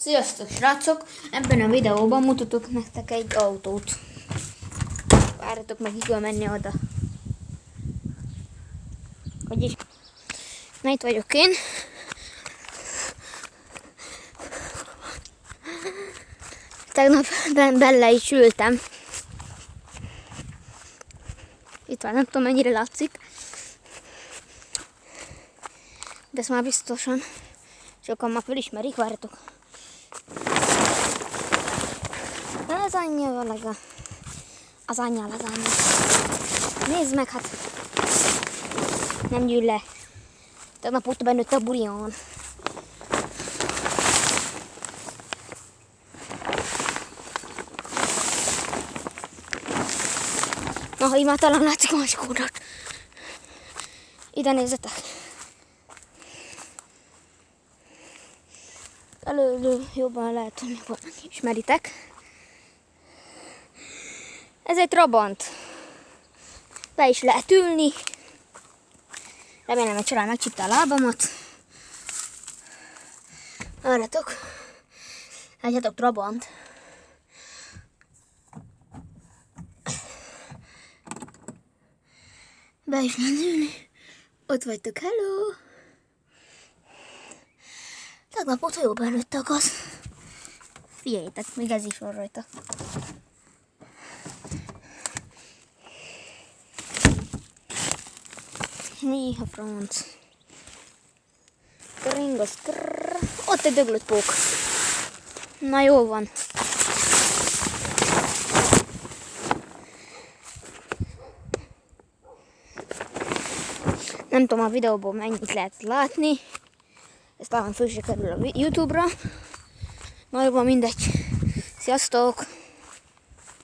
Sziasztok srácok! Ebben a videóban mutatok nektek egy autót. Várjatok meg, ki kell menni oda. Vagyis... Na, itt vagyok én. Tegnap bele is ültem. Itt van, nem tudom mennyire látszik. De ezt már biztosan sokan már felismerik, várjatok. Ez anyja valaga. Az anyja. Nézd meg, hát. Nem gyűl le. Tegnap ott bennőtt a burion. Na, ha így már talán látszik a másik oldalt. Ide nézzetek. Előről jobban lehet, hogy jobban ismeritek. Ez egy Trabant. Be is lehet ülni. Remélem, hogy csalán megcsípte a lábamat. Várjatok. Látjátok, Trabant. Be is lehet ülni. Ott vagytok, hello. Tegnap ott jobban nőtt a gaz. Figyeljétek, még ez is van rajta. Mi a franc? Kringos, ott egy döglött pók. Na, jó van. Nem tudom a videóból mennyit lehet látni. Ez talán föl se kerül a YouTube-ra. Na, jó van, mindegy. Sziasztok!